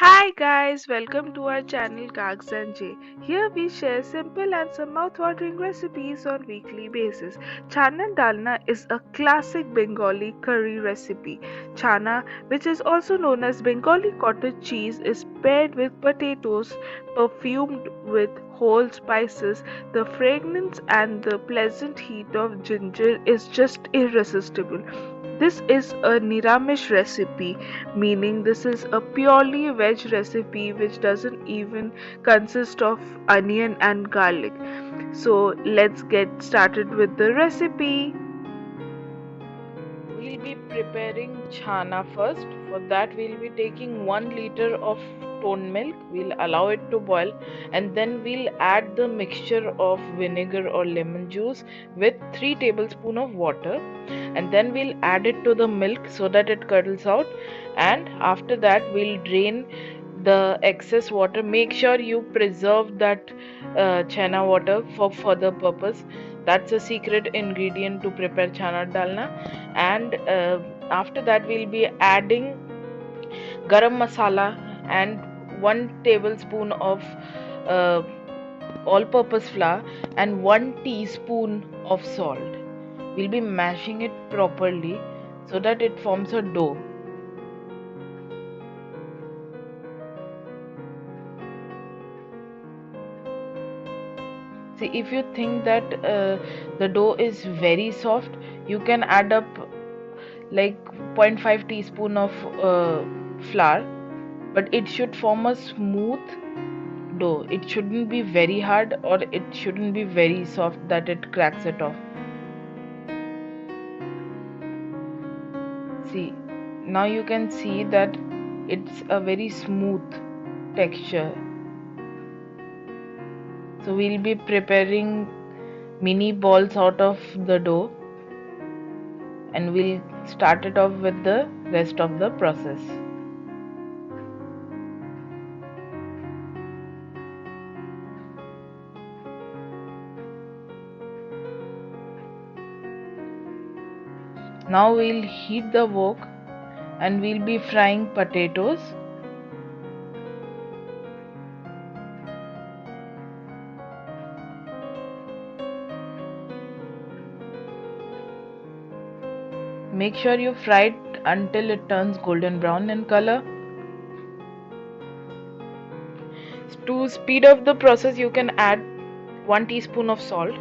Hi guys, welcome to our channel Gags and J. Here we share simple and some mouth-watering recipes on weekly basis. Chana dalna is a classic Bengali curry recipe. Chana, which is also known as Bengali cottage cheese, is paired with potatoes, perfumed with whole spices. The fragrance and the pleasant heat of ginger is just irresistible. This is a Niramish recipe, meaning this is a purely veg recipe which doesn't even consist of onion and garlic. So let's get started with the recipe. We'll be preparing chana first. For that, we'll be taking 1 liter of toned milk. We'll allow it to boil, and then we'll add the mixture of vinegar or lemon juice with 3 tablespoons of water, and then we'll add it to the milk so that it curdles out. And after that, we'll drain the excess water. Make sure you preserve that chana water for further purpose. That's a secret ingredient to prepare chana dalna. And after that, we'll be adding garam masala and 1 tablespoon of uh, all purpose flour and 1 teaspoon of salt. We'll be mashing it properly so that it forms a dough. See, if you think that the dough is very soft, you can add up like 0.5 teaspoon of flour, but it should form a smooth dough. It shouldn't be very hard or it shouldn't be very soft that it cracks it off. See, now you can see that it's a very smooth texture. So we'll be preparing mini balls out of the dough, and we'll start it off with the rest of the process. Now we'll heat the wok and we'll be frying potatoes. Make sure you fry it until it turns golden brown in color. To speed up the process, you can add 1 teaspoon of salt.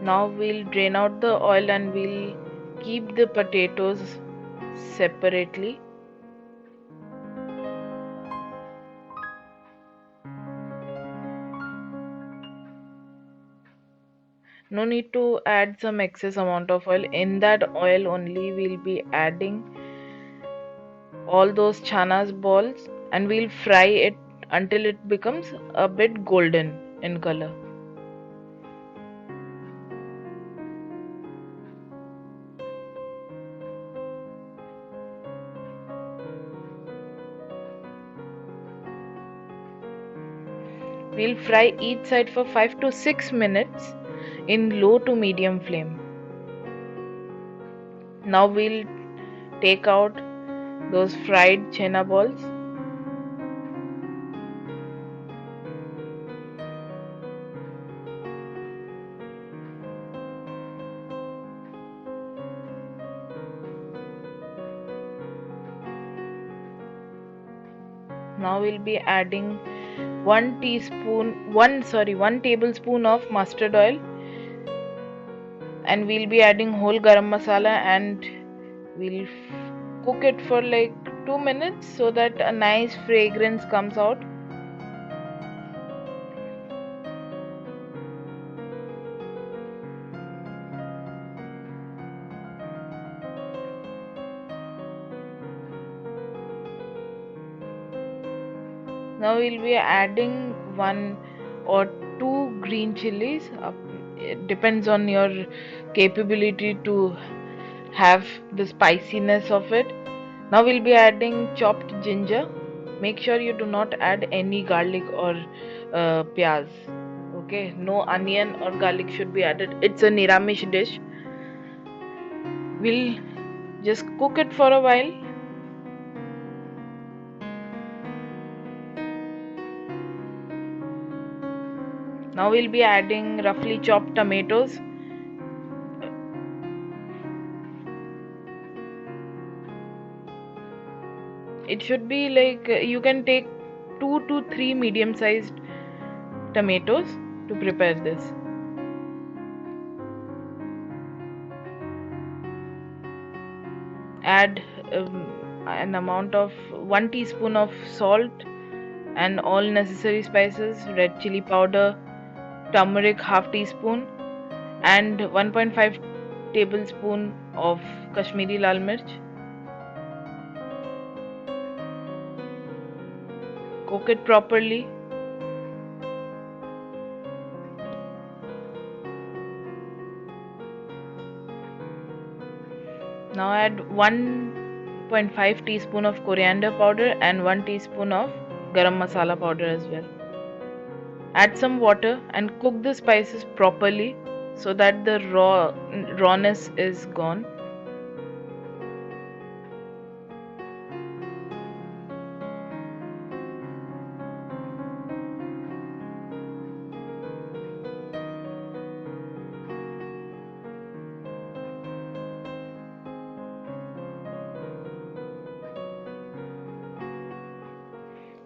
Now we'll drain out the oil and we'll keep the potatoes separately. No need to add some excess amount of oil. In that oil only we'll be adding all those chanas balls and we'll fry it until it becomes a bit golden in color. We'll fry each side for 5 to 6 minutes in low to medium flame. Now we'll take out those fried chana balls. Now we'll be adding 1 tablespoon of mustard oil, and we'll be adding whole garam masala, and we'll cook it for like 2 minutes so that a nice fragrance comes out. Now we'll be adding 1 or 2 green chilies. It depends on your capability to have the spiciness of it. Now we'll be adding chopped ginger. Make sure you do not add any garlic or pyaz. Okay, no onion or garlic should be added. It's a Niramish dish. We'll just cook it for a while. Now we'll be adding roughly chopped tomatoes. It should be like you can take 2 to 3 medium sized tomatoes to prepare this. Add an amount of 1 teaspoon of salt and all necessary spices, red chili powder, turmeric half teaspoon, and 1.5 tablespoon of Kashmiri lal mirch. Cook it properly. Now add 1.5 teaspoon of coriander powder and 1 teaspoon of garam masala powder as well. Add some water and cook the spices properly so that the rawness is gone.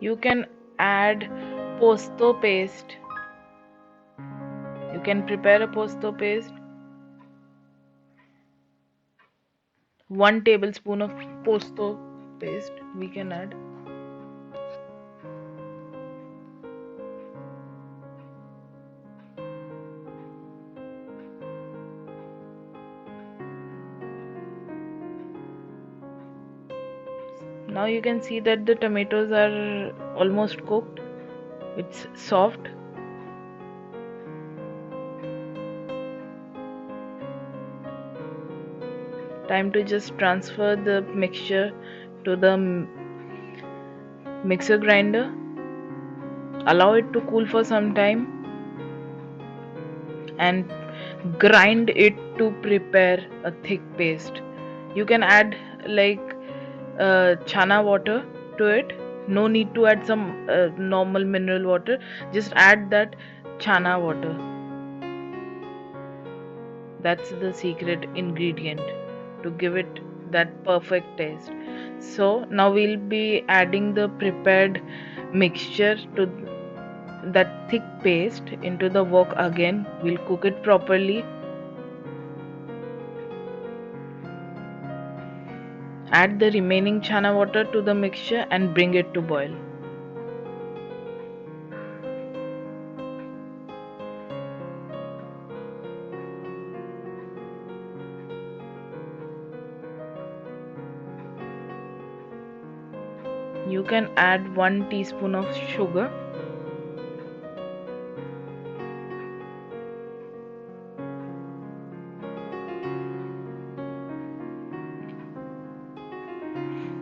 You can add pesto paste. You can prepare a pesto paste. 1 tablespoon of pesto paste we can add. Now you can see that the tomatoes are almost cooked. It's soft. Time to just transfer the mixture to the mixer grinder. Allow it to cool for some time and grind it to prepare a thick paste. You can add like chana water to it. No need to add some normal mineral water. Just add that chana water. That's the secret ingredient to give it that perfect taste. So now we'll be adding the prepared mixture to that thick paste into the wok again. We'll cook it properly. Add the remaining chana water to the mixture and bring it to boil. You can add 1 teaspoon of sugar.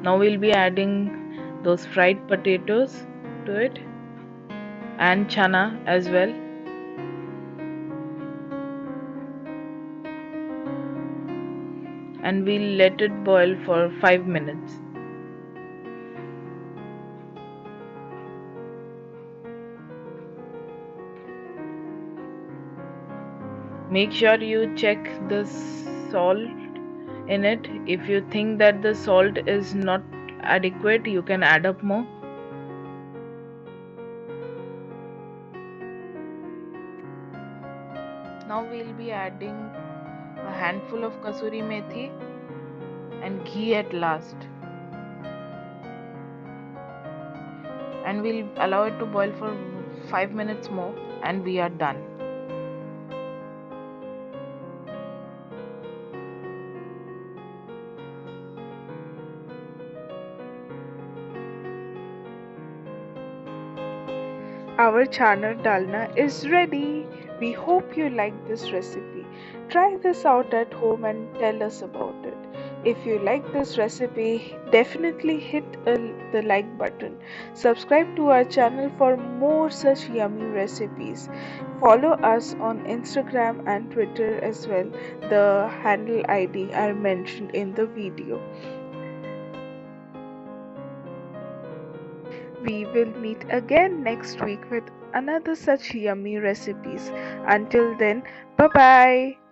Now we'll be adding those fried potatoes to it and chana as well. And we'll let it boil for 5 minutes. Make sure you check the salt in it. If you think that the salt is not adequate, you can add up more. Now we'll be adding a handful of Kasuri Methi and ghee at last. And we'll allow it to boil for 5 minutes more and we are done. Our chana dalna is ready. We hope you like this recipe. Try this out at home and tell us about it. If you like this recipe, definitely hit the like button. Subscribe to our channel for more such yummy recipes. Follow us on Instagram and Twitter as well. The handle ID are mentioned in the video. We will meet again next week with another such yummy recipes. Until then, bye bye.